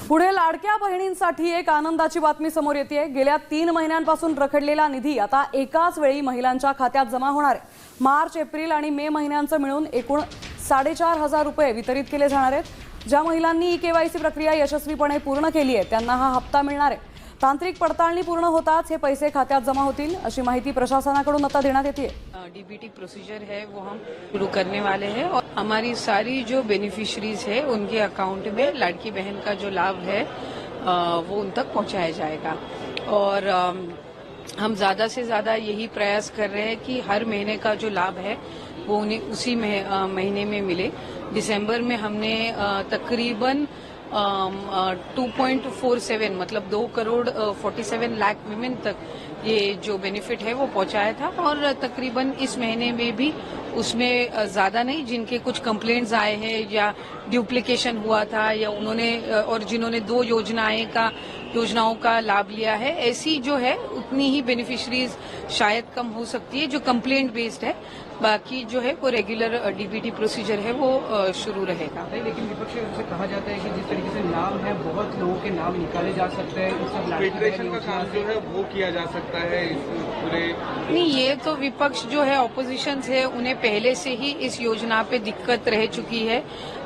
पुढे लाडक्या बहिणींसाठी एक आनंदाची बातमी समोर येते। गेल्या 3 महिन्यांपासून रखडलेला निधी आता एकाच वेळी महिलांच्या खात्यात जमा होणार आहे। मार्च, एप्रिल आणि मे महिन्यांचे मिळून एकूण 4,500 रुपये वितरित केले जाणार आहेत। ज्या महिलांनी केवायसी प्रक्रिया यशस्वीपणे पूर्ण केली आहे त्यांना हा हप्ता मिळणार आहे। तांत्रिक पडताळणी पूर्ण होताच हे पैसे खात्यात जमा होतील अशी माहिती प्रशासनाकडून आता देण्यात येते। डीबीटी प्रोसीजर है वो हम शुरू करने वाले हैं और हमारी सारी जो बेनिफिशरीज है उनके अकाउंट में लाड़की बहन का जो लाभ है वो उन तक पहुंचाया जाएगा। और हम ज्यादा से ज्यादा यही प्रयास कर रहे हैं कि हर महीने का जो लाभ है वो उन्हें उसी महीने में मिले। दिसंबर में हमने तकरीबन 2.47 मतलब 2 करोड़ 47 लाख विमेन तक ये जो बेनिफिट है वो पहुंचाया था। और तकरीबन इस महीने में भी उसमें ज्यादा नहीं, जिनके कुछ कंप्लेंट्स आए हैं या ड्यूप्लीकेशन हुआ था या उन्होंने और जिन्होंने 2 योजनाओं का लाभ लिया है, ऐसी जो है उतनी ही बेनिफिशरीज शायद कम हो सकती है जो कंप्लेंट बेस्ड है। बाकी जो है वो रेगुलर डीबीटी प्रोसीजर है वो शुरू रहेगा। लेकिन विपक्ष से कहा जाता है कि जिस तरीके से नाम है बहुत लोगों के नाम निकाले जा सकते हैं, इस सब प्रिपरेशन का काम जो है वो किया जा सकता है इस पूरे। नहीं, ये तो विपक्ष जो है ऑपोजिशन है उन्हें पहले से ही इस योजना पे दिक्कत रह चुकी है।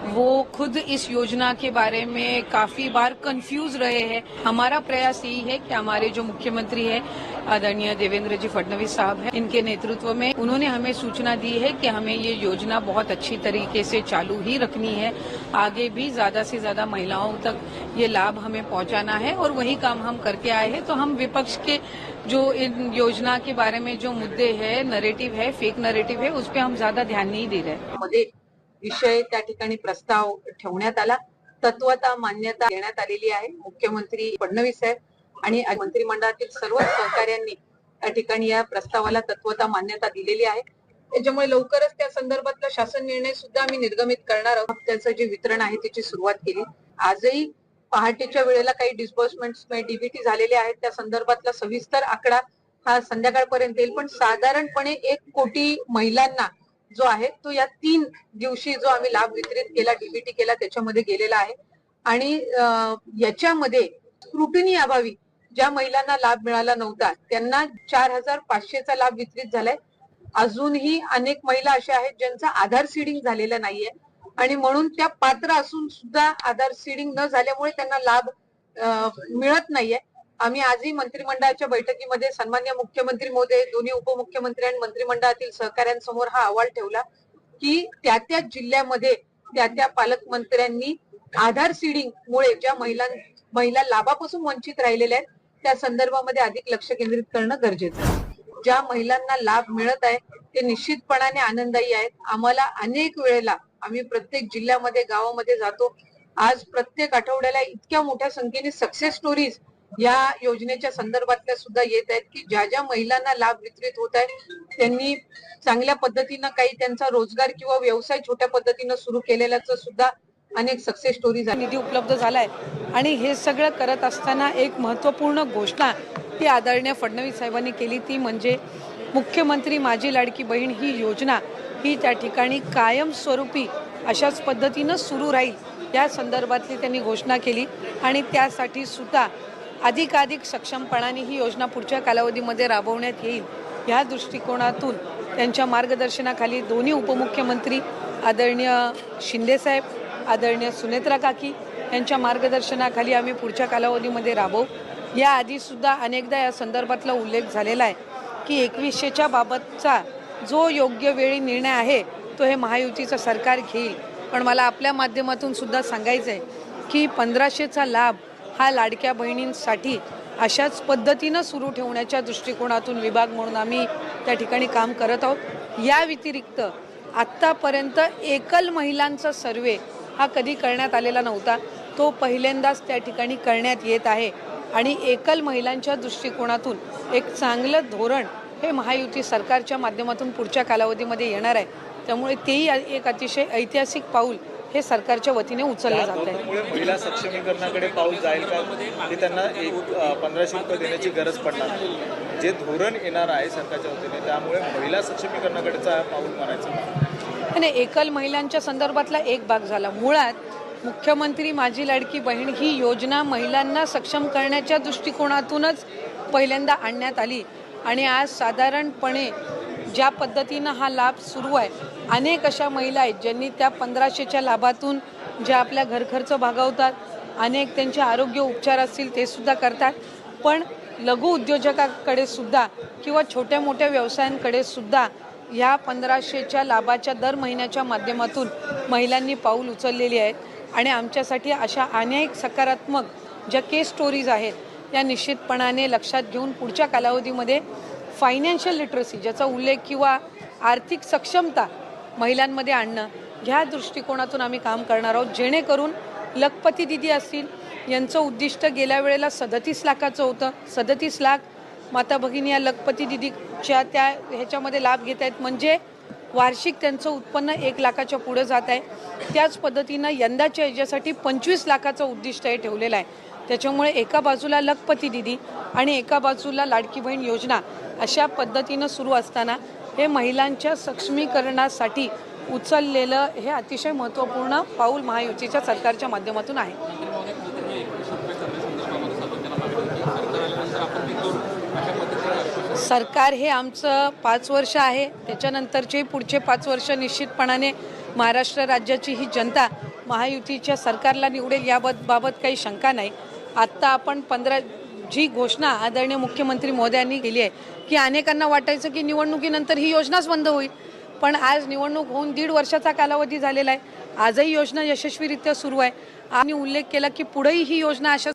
वो खुद इस योजना के बारे में काफी बार कंफ्यूज रहे हैं। हमारा प्रयास यही है कि हमारे जो मुख्यमंत्री है आदरणीय देवेंद्र जी फडणवीस साहब हैं, इनके नेतृत्व में उन्होंने हमें सूचना दी है कि हमें ये योजना बहुत अच्छी तरीके से चालू ही रखनी है। आगे भी ज्यादा से ज्यादा महिलाओं तक ये लाभ हमें पहुंचाना है और वही काम हम करके आए हैं। तो हम विपक्ष के जो इन योजना के बारे में जो मुद्दे है, नरेटिव है, फेक नरेटिव है, उस पर हम ज्यादा ध्यान नहीं दे रहे। विषय त्या ठिकाणी प्रस्ताव ठेवण्यात आला, तत्वता मान्यता देण्यात आलेली आहे। मुख्यमंत्री फडणवीस साहेब आणि मंत्रिमंडळातील सर्व सहकाऱ्यांनी त्या ठिकाणी या प्रस्तावाला तत्वता मान्यता दिलेली आहे। त्याच्यामुळे लवकरच त्या संदर्भातला शासन निर्णय सुद्धा आम्ही निर्गमित करणार आहोत। त्याचं जे वितरण आहे त्याची सुरुवात केली। आजही पहाटेच्या वेळेला काही डिस्बर्समेंट्स डीबीटी झालेले आहेत, त्या संदर्भातला सविस्तर आकडा हा संध्याकाळपर्यंत येईल। पण साधारणपणे 1 कोटी महिलांना जो आहे तो या 3 दिवशी जो आम्ही लाभ वितरित केला, डीबीटी केला, त्याच्यामध्ये गेलेला आहे। आणि याच्यामध्ये स्क्रुटिनी अभावी ज्या महिलांना लाभ मिळाला नव्हता त्यांना 4,500 चा लाभ वितरित झालाय। अजूनही अनेक महिला अशा आहेत ज्यांचा आधार सीडिंग झालेला नाहीये आणि म्हणून त्या पात्र असून सुद्धा आधार सीडिंग न झाल्यामुळे त्यांना लाभ मिळत नाहीये। आम्ही आजही मंत्रिमंडळाच्या बैठकीमध्ये सन्माननीय मुख्यमंत्री महोदय, दोन्ही उपमुख्यमंत्री आणि मंत्रिमंडळातील सहकाऱ्यांसमोर हा अहवाल ठेवला की त्या जिल्ह्यामध्ये त्या पालकमंत्र्यांनी आधार सीडिंग मुळे ज्या महिला लाभापासून वंचित राहिलेल्या आहेत त्या संदर्भामध्ये अधिक लक्ष केंद्रित करणं गरजेचं आहे। ज्या महिलांना लाभ मिळत आहे ते निश्चितपणाने आनंददायी आहेत। आम्हाला अनेक वेळेला आम्ही प्रत्येक जिल्ह्यामध्ये गावामध्ये जातो। आज प्रत्येक आठवड्याला इतक्या मोठ्या संख्येने सक्सेस स्टोरीज या योजनेच्या संदर्भातल्या सुद्धा येत आहेत की ज्या महिलांना लाभ वितरित होत आहे त्यांनी चांगल्या पद्धतीनं काही त्यांचा रोजगार किंवा व्यवसाय छोट्या पद्धतीनं सुरू केलेल्याचं सुद्धा अनेक सक्सेस स्टोरीज आहेत। निधी उपलब्ध झालाय आणि हे सगळं करत असताना एक महत्त्वपूर्ण घोषणा ती आदरणीय फडणवीस साहेबांनी केली, ती म्हणजे मुख्यमंत्री माझी लाडकी बहीण ही योजना ही त्या ठिकाणी कायमस्वरूपी अशाच पद्धतीनं सुरू राहील या संदर्भातली त्यांनी घोषणा केली। आणि त्यासाठी सुद्धा अधिकाधिक सक्षमपणाने ही योजना पुढच्या कालावधीमध्ये राबवण्यात येईल या दृष्टिकोनातून त्यांच्या मार्गदर्शनाखाली दोन्ही उपमुख्यमंत्री आदरणीय शिंदेसाहेब, आदरणीय सुनेत्रा काकी यांच्या मार्गदर्शनाखाली आम्ही पुढच्या कालावधीमध्ये राबवू। याआधी सुद्धा अनेकदा या संदर्भातला उल्लेख झालेला आहे की 2100च्या बाबतचा जो योग्य वेळी निर्णय आहे तो हे महायुतीचं सरकार घेईल। पण मला आपल्या माध्यमातून सुद्धा सांगायचं आहे की 1500चा लाभ हा लाडक्या बहिणींसाठी अशाच पद्धतीनं सुरू ठेवण्याच्या दृष्टिकोनातून विभाग म्हणून आम्ही त्या ठिकाणी काम करत आहोत। या व्यतिरिक्त आत्तापर्यंत एकल महिलांचा सर्वे हा कधी करण्यात आलेला नव्हता, तो पहिल्यांदाच त्या ठिकाणी करण्यात येत आहे। आणि एकल महिलांच्या दृष्टिकोनातून एक चांगलं धोरण हे महायुती सरकारच्या माध्यमातून पुढच्या कालावधीमध्ये येणार आहे। त्यामुळे तेही एक अतिशय ऐतिहासिक पाऊल हे सरकारच्या वतीने उचललं जात आहे। महिला सक्षमीकरणाकडे पाऊल जाईल का की त्यांना 1500 रुपये देण्याची गरज पडणार नाही? जे धोरण येणार आहे सरकारच्या वतीने त्यामुळे महिला सक्षमीकरणाकडेचा पाऊल मारायचं आणि एकल महिलांच्या संदर्भातला एक भाग झाला। मुळात मुख्यमंत्री माझी लाडकी बहीण ही योजना महिलांना सक्षम करण्याच्या दृष्टिकोनातूनच पहिल्यांदा आणण्यात आली आणि आज साधारणपणे ज्या पद्धतीनं हा लाभ सुरू आहे, अनेक अशा महिला आहेत ज्यांनी त्या 1500च्या लाभातून ज्या आपल्या घरखर्च भागवतात, अनेक त्यांचे आरोग्य उपचार असतील ते सुद्धा करतात, पण लघु उद्योजकाकडे सुद्धा किंवा छोट्या मोठ्या व्यवसायांकडे सुद्धा ह्या 1500च्या लाभाच्या दर महिन्याच्या माध्यमातून महिलांनी पाऊल उचललेली आहेत. आणि आमच्यासाठी अशा अनेक सकारात्मक ज्या केस स्टोरीज आहेत या निश्चितपणाने लक्षात घेऊन पुढच्या कालावधीमध्ये फायनान्शियल लिटरसी ज्याचा उल्लेख किंवा आर्थिक सक्षमता महिलांमध्ये आणणं ह्या दृष्टिकोनातून आम्ही काम करणार आहोत, जेणेकरून लखपती दिदी असतील यांचं उद्दिष्ट गेल्या वेळेला 37 लाखाचं होतं. 37 लाख माता भगिनी या लखपती दिदीच्या त्या ह्याच्यामध्ये लाभ घेत आहेत, म्हणजे वार्षिक त्यांचं उत्पन्न 1 लाखाच्या पुढे जात आहे. त्याच पद्धतीनं यंदाच्या ह्याच्यासाठी 25 लाखाचं उद्दिष्ट हे ठेवलेलं आहे. त्याच्यामुळे एका बाजूला लखपती दिदी आणि एका बाजूला लाडकी बहीण योजना अशा पद्धतीनं सुरू असताना हे महिलांच्या सक्षमीकरणासाठी उचललेलं हे अतिशय महत्त्वपूर्ण पाऊल महायुतीच्या सरकारच्या माध्यमातून आहे. सरकार हे आमचं 5 वर्ष आहे, त्याच्यानंतरचे पुढचे 5 वर्ष निश्चितपणाने महाराष्ट्र राज्याची ही जनता महायुतीच्या सरकारला निवडेल याबाबत काही शंका नाही. आत्ता आपण जी घोषणा आदरणीय मुख्यमंत्री महोदयांनी केली आहे की अनेकांना वाटायचं की निवडणुकीनंतर ही योजनाच बंद होईल, पण आज निवडणूक होऊन 1.5 वर्षाचा कालावधी झालेला आहे. आजही योजना यशस्वीरित्या सुरू आहे. आम्ही उल्लेख केला की पुढेही ही योजना अशा